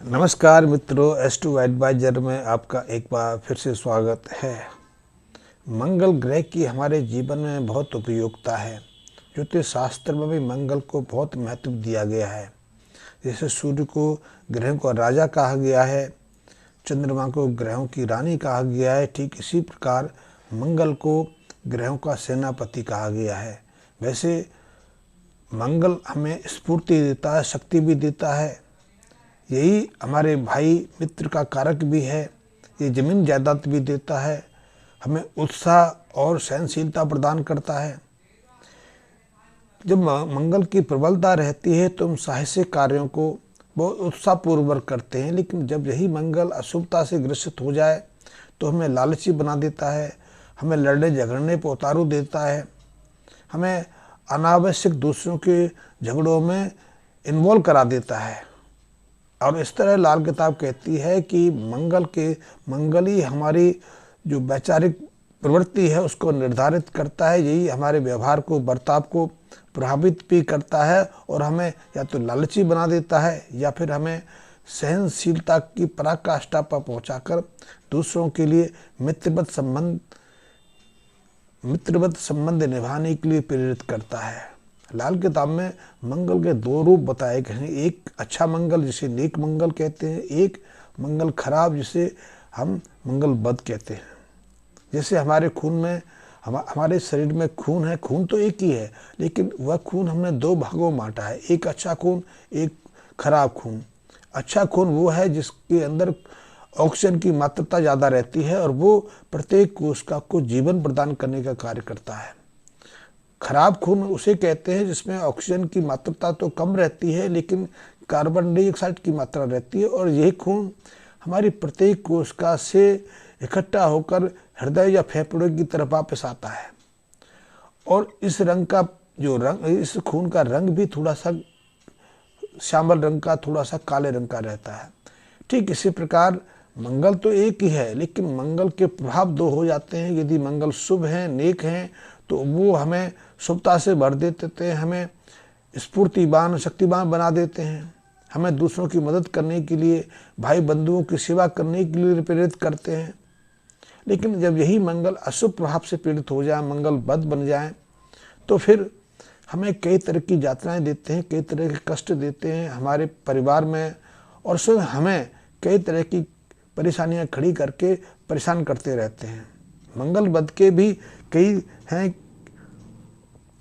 नमस्कार मित्रों, S2 adviser में आपका एक बार फिर से स्वागत है। मंगल ग्रह की हमारे जीवन में बहुत उपयोगिता है। ज्योतिष शास्त्र में भी मंगल को बहुत महत्व दिया गया है। जैसे सूर्य को ग्रहों का राजा कहा गया है, चंद्रमा को ग्रहों की रानी कहा गया है, ठीक इसी प्रकार मंगल को ग्रहों का सेनापति कहा गया है। वैसे मंगल हमें स्फूर्ति देता है, शक्ति भी देता है। यही हमारे भाई मित्र का कारक भी है। ये जमीन जायदाद भी देता है, हमें उत्साह और सहनशीलता प्रदान करता है। जब मंगल की प्रबलता रहती है तो हम साहसिक कार्यों को बहुत उत्साहपूर्वक करते हैं, लेकिन जब यही मंगल अशुभता से ग्रसित हो जाए तो हमें लालची बना देता है, हमें लड़ने झगड़ने पर उतारू देता है, हमें अनावश्यक दूसरों के झगड़ों में इन्वॉल्व करा देता है। और इस तरह लाल किताब कहती है कि मंगल ही हमारी जो वैचारिक प्रवृत्ति है उसको निर्धारित करता है। यही हमारे व्यवहार को, बर्ताव को प्रभावित भी करता है और हमें या तो लालची बना देता है या फिर हमें सहनशीलता की पराकाष्ठा पर पहुंचाकर दूसरों के लिए मित्रवत संबंध निभाने के लिए प्रेरित करता है। लाल किताब में मंगल के दो रूप बताए गए हैं। एक अच्छा मंगल जिसे नेक मंगल कहते हैं, एक मंगल खराब जिसे हम मंगल बद कहते हैं। जैसे हमारे खून में, हमारे शरीर में खून है, खून तो एक ही है, लेकिन वह खून हमने दो भागों में बांटा है, एक अच्छा खून, एक खराब खून। अच्छा खून वो है जिसके अंदर ऑक्सीजन की मात्रा ज़्यादा रहती है और वो प्रत्येक कोशिका को जीवन प्रदान करने का कार्य करता है। खराब खून उसे कहते हैं जिसमें ऑक्सीजन की मात्रा तो कम रहती है लेकिन कार्बन डाइऑक्साइड की मात्रा रहती है, और यही खून हमारी प्रत्येक कोशिका से इकट्ठा होकर हृदय या फेफड़ों की तरफ वापस आता है। और इस खून का रंग भी थोड़ा सा श्यामल रंग का, थोड़ा सा काले रंग का रहता है। ठीक इसी प्रकार मंगल तो एक ही है, लेकिन मंगल के प्रभाव दो हो जाते हैं। यदि मंगल शुभ हैं, नेक हैं, तो वो हमें शुभता से भर देते हैं, हमें स्फूर्तिवान, शक्तिवान बना देते हैं, हमें दूसरों की मदद करने के लिए, भाई बंधुओं की सेवा करने के लिए प्रेरित करते हैं। लेकिन जब यही मंगल अशुभ प्रभाव से पीड़ित हो जाए, मंगल बद बन जाए, तो फिर हमें कई तरह की यातनाएं देते हैं, कई तरह के कष्ट देते हैं हमारे परिवार में, और स्वयं हमें कई तरह की परेशानियां खड़ी करके परेशान करते रहते हैं। मंगल बद के भी कई हैं।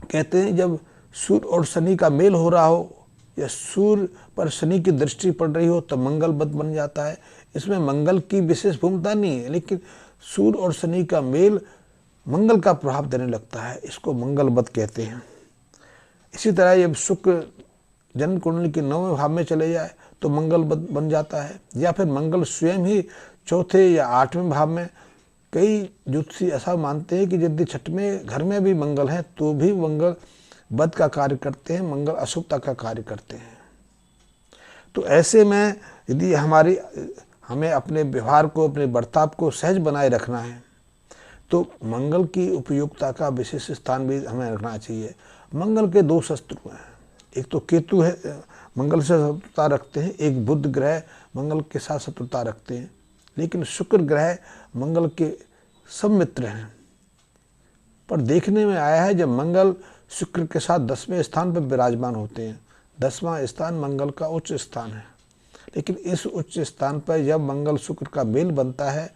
कहते हैं जब सूर्य और शनि का मेल हो रहा हो या सूर्य पर शनि की दृष्टि पड़ रही हो तो मंगल बद बन जाता है। इसमें मंगल की विशेष भूमिका नहीं है, लेकिन सूर्य और शनि का मेल मंगल का प्रभाव देने लगता है, इसको मंगल बद कहते हैं। इसी तरह जब शुक्र जन्म कुंडली के 9वें भाव में चले जाए तो मंगल बन जाता है, या फिर मंगल स्वयं ही 4थे या 8वें भाव में। कई ज्योतिषी ऐसा मानते हैं कि यदि 6वें घर में भी मंगल है तो भी मंगल बद का कार्य करते हैं, मंगल अशुभता का कार्य करते हैं। तो ऐसे में यदि हमें अपने व्यवहार को, अपने बर्ताव को सहज बनाए रखना है तो मंगल की उपयोगिता का विशेष स्थान भी हमें रखना चाहिए। मंगल के दो शत्रु हैं, एक तो केतु है, मंगल से शत्रुता रखते हैं, एक बुध ग्रह मंगल के साथ शत्रुता रखते हैं। लेकिन शुक्र ग्रह मंगल के सब मित्र हैं। पर देखने में आया है जब मंगल शुक्र के साथ 10वें स्थान पर विराजमान होते हैं, 10वां स्थान मंगल का उच्च स्थान है, लेकिन इस उच्च स्थान पर जब मंगल शुक्र का मेल बनता है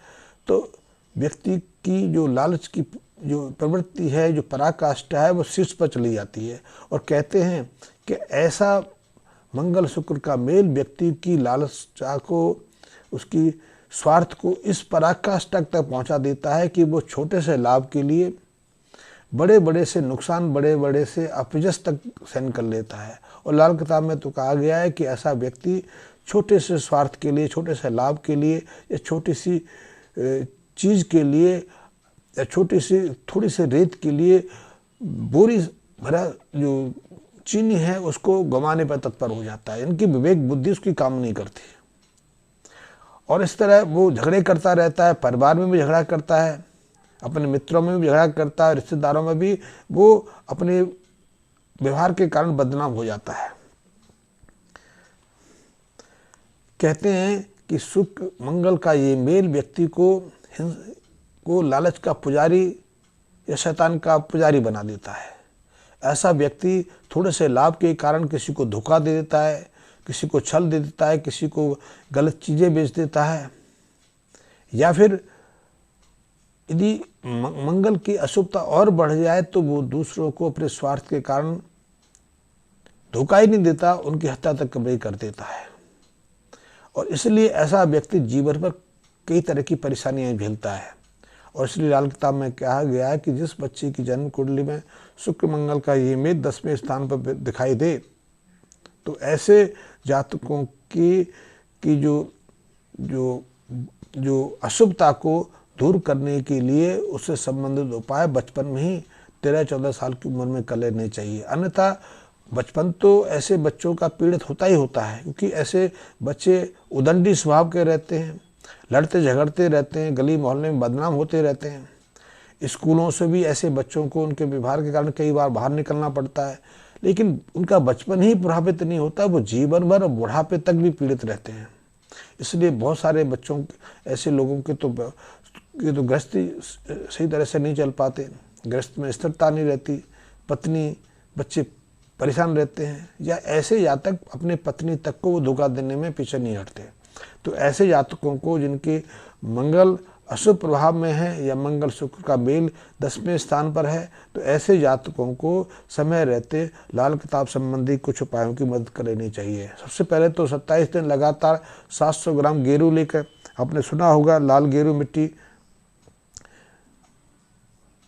तो व्यक्ति की जो लालच की जो प्रवृत्ति है, जो पराकाष्ठा है, वो शीर्ष पर चली जाती है। और कहते हैं कि ऐसा मंगल शुक्र का मेल व्यक्ति की लालसा को, उसकी स्वार्थ को इस पराकाष्ठा तक पहुंचा देता है कि वो छोटे से लाभ के लिए बड़े बड़े से नुकसान, बड़े बड़े से अपजस तक सहन कर लेता है। और लाल किताब में तो कहा गया है कि ऐसा व्यक्ति छोटे से स्वार्थ के लिए, छोटे से लाभ के लिए, या छोटी सी चीज़ के लिए, या छोटी सी थोड़ी सी रेत के लिए बोरी भरा जो चीनी है उसको गंवाने पर तत्पर हो जाता है। इनकी विवेक बुद्धि उसकी काम नहीं करती, और इस तरह वो झगड़े करता रहता है। परिवार में भी झगड़ा करता है, अपने मित्रों में भी झगड़ा करता है, रिश्तेदारों में भी वो अपने व्यवहार के कारण बदनाम हो जाता है। कहते हैं कि शुक्र मंगल का ये मेल व्यक्ति को लालच का पुजारी या शैतान का पुजारी बना देता है। ऐसा व्यक्ति थोड़े से लाभ के कारण किसी को धोखा दे देता है, किसी को छल दे देता है, किसी को गलत चीज़ें बेच देता है, या फिर यदि मंगल की अशुभता और बढ़ जाए तो वो दूसरों को अपने स्वार्थ के कारण धोखा ही नहीं देता, उनकी हत्या तक कभी कर देता है। और इसलिए ऐसा व्यक्ति जीवन पर कई तरह की परेशानियां झेलता है। और इसलिए लाल किताब में कहा गया है कि जिस बच्चे की जन्म कुंडली में शुक्र मंगल का ये मेल 10वें स्थान पर दिखाई दे, तो ऐसे जातकों की जो अशुभता को दूर करने के लिए उससे संबंधित उपाय बचपन में ही 13-14 साल की उम्र में कर लेने चाहिए। अन्यथा बचपन तो ऐसे बच्चों का पीड़ित होता ही होता है, क्योंकि ऐसे बच्चे उदंडी स्वभाव के रहते हैं, लड़ते झगड़ते रहते हैं, गली मोहल्ले में बदनाम होते रहते हैं। स्कूलों से भी ऐसे बच्चों को उनके व्यवहार के कारण कई बार बाहर निकलना पड़ता है, लेकिन उनका बचपन ही प्रभावित नहीं होता, वो जीवन भर बुढ़ापे तक भी पीड़ित रहते हैं। इसलिए बहुत सारे बच्चों ऐसे लोगों के तो गृहस्थी सही तरह से नहीं चल पाते, गृहस्थ में स्थिरता नहीं रहती, पत्नी बच्चे परेशान रहते हैं, या ऐसे जातक अपने पत्नी तक को वो धोखा देने में पीछे नहीं हटते। तो ऐसे जातकों को जिनके मंगल अशुभ प्रभाव में है या मंगल शुक्र का मेल 10वें स्थान पर है, तो ऐसे जातकों को समय रहते लाल किताब संबंधी कुछ उपायों की मदद कर लेनी चाहिए। सबसे पहले तो 27 दिन लगातार 700 ग्राम गेरू लेकर, आपने सुना होगा लाल गेरू मिट्टी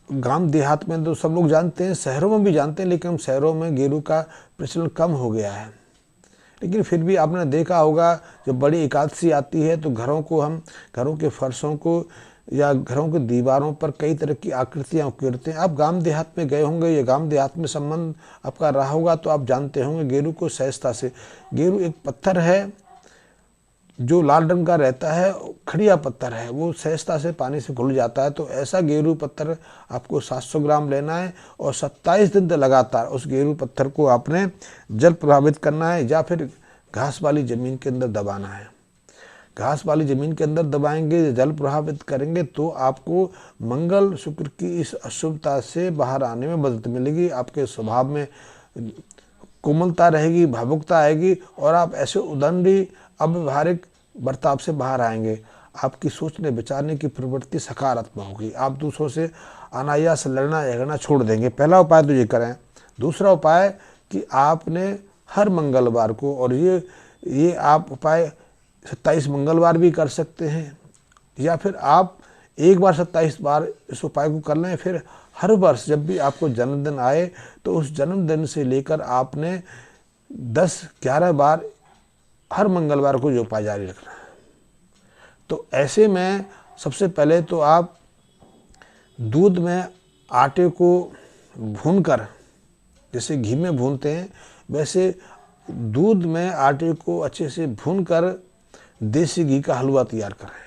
गांव देहात में तो सब लोग जानते हैं, शहरों में भी जानते हैं, लेकिन शहरों में गेरू का प्रचलन कम हो गया है। लेकिन फिर भी आपने देखा होगा जब बड़ी एकादशी आती है तो हम घरों के फर्शों को या घरों की दीवारों पर कई तरह की आकृतियां उकेरते हैं। आप गांव देहात में गए होंगे या गांव देहात में संबंध आपका रहा होगा तो आप जानते होंगे गेरू को सहजता से, गेरू एक पत्थर है जो लाल रंग का रहता है, खड़िया पत्थर है, वो सहजता से पानी से घुल जाता है। तो ऐसा गेरू पत्थर आपको 700 ग्राम लेना है और 27 दिन तक लगातार उस गेरू पत्थर को आपने जल प्रभावित करना है या फिर घास वाली ज़मीन के अंदर दबाना है। घास वाली ज़मीन के अंदर दबाएंगे, जल प्रभावित करेंगे तो आपको मंगल शुक्र की इस अशुभता से बाहर आने में मदद मिलेगी। आपके स्वभाव में कोमलता रहेगी, भावुकता आएगी और आप ऐसे उदंडी अव्यवहारिक बर्ताव से बाहर आएंगे। आपकी सोचने विचारने की प्रवृत्ति सकारात्मक होगी। आप दूसरों से अनायास लड़ना झगड़ना छोड़ देंगे। पहला उपाय तो ये करें। दूसरा उपाय कि आपने हर मंगलवार को, और ये आप उपाय 27 मंगलवार भी कर सकते हैं, या फिर आप एक बार 27 बार इस उपाय को कर लें। फिर हर वर्ष जब भी आपको जन्मदिन आए तो उस जन्मदिन से लेकर आपने 10-11 बार हर मंगलवार को जो उपाय जारी रखना है। तो ऐसे में सबसे पहले तो आप दूध में आटे को भूनकर, जैसे घी में भूनते हैं वैसे दूध में आटे को अच्छे से भूनकर देसी घी का हलवा तैयार करें।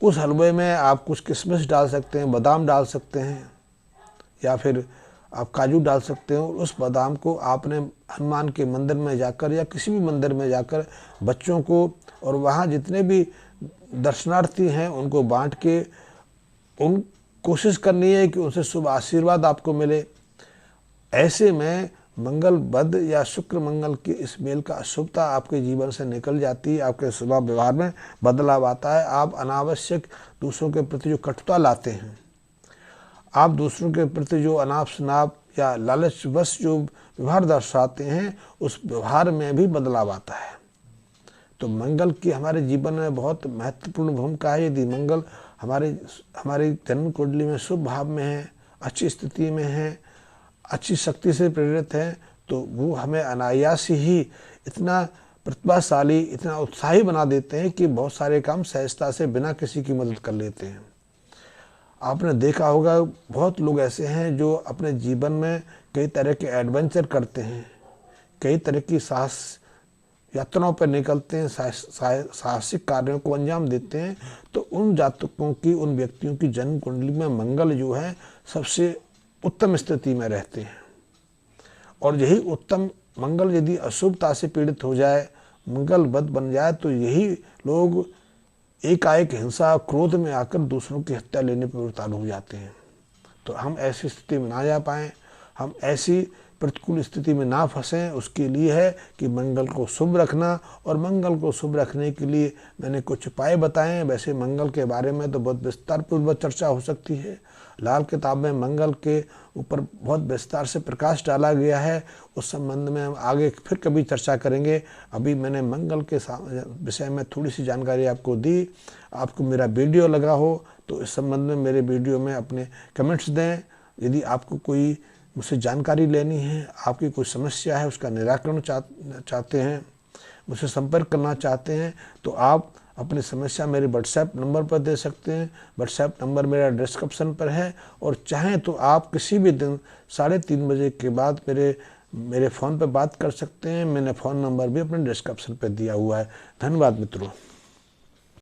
उस हलवे में आप कुछ किशमिश डाल सकते हैं, बादाम डाल सकते हैं, या फिर आप काजू डाल सकते हो। उस बादाम को आपने हनुमान के मंदिर में जाकर या किसी भी मंदिर में जाकर बच्चों को और वहाँ जितने भी दर्शनार्थी हैं उनको बांट के कोशिश करनी है कि उनसे शुभ आशीर्वाद आपको मिले। ऐसे में मंगल बद या शुक्र मंगल की इस मेल का अशुभता आपके जीवन से निकल जाती है, आपके स्वभाव व्यवहार में बदलाव आता है। आप अनावश्यक दूसरों के प्रति जो कटुता लाते हैं, आप दूसरों के प्रति जो अनाप शनाप या लालचवश जो व्यवहार दर्शाते हैं, उस व्यवहार में भी बदलाव आता है। तो मंगल की हमारे जीवन में बहुत महत्वपूर्ण भूमिका है। यदि मंगल हमारी जन्म कुंडली में शुभ भाव में है, अच्छी स्थिति में है, अच्छी शक्ति से प्रेरित है, तो वो हमें अनायास ही इतना प्रतिभाशाली, इतना उत्साही बना देते हैं कि बहुत सारे काम सहजता से बिना किसी की मदद कर लेते हैं। आपने देखा होगा बहुत लोग ऐसे हैं जो अपने जीवन में कई तरह के एडवेंचर करते हैं, कई तरह की साहस यात्राओं पर निकलते हैं, साहसिक कार्यों को अंजाम देते हैं। तो उन जातकों की, उन व्यक्तियों की जन्म कुंडली में मंगल जो है सबसे उत्तम स्थिति में रहते हैं। और यही उत्तम मंगल यदि अशुभता से पीड़ित हो जाए, मंगल बद बन जाए तो यही लोग एकाएक हिंसा क्रोध में आकर दूसरों की हत्या लेने पर उतारू हो जाते हैं। तो हम ऐसी स्थिति में ना जा पाएँ, हम ऐसी प्रतिकूल स्थिति में ना फंसें, उसके लिए है कि मंगल को शुभ रखना। और मंगल को शुभ रखने के लिए मैंने कुछ उपाय बताए हैं। वैसे मंगल के बारे में तो बहुत विस्तार पूर्वक चर्चा हो सकती है। लाल किताब में मंगल के ऊपर बहुत विस्तार से प्रकाश डाला गया है। उस संबंध में हम आगे फिर कभी चर्चा करेंगे। अभी मैंने मंगल के विषय में थोड़ी सी जानकारी आपको दी। आपको मेरा वीडियो लगा हो तो इस संबंध में मेरे वीडियो में अपने कमेंट्स दें। यदि आपको कोई मुझसे जानकारी लेनी है, आपकी कोई समस्या है, उसका निराकरण चाहते हैं, मुझसे संपर्क करना चाहते हैं, तो आप अपनी समस्या मेरे व्हाट्सएप नंबर पर दे सकते हैं। व्हाट्सएप नंबर मेरा डिस्क्रिप्शन पर है। और चाहें तो आप किसी भी दिन 3:30 बजे के बाद मेरे फ़ोन पर बात कर सकते हैं। मैंने फ़ोन नंबर भी अपने डिस्क्रिप्शन पर दिया हुआ है। धन्यवाद मित्रों।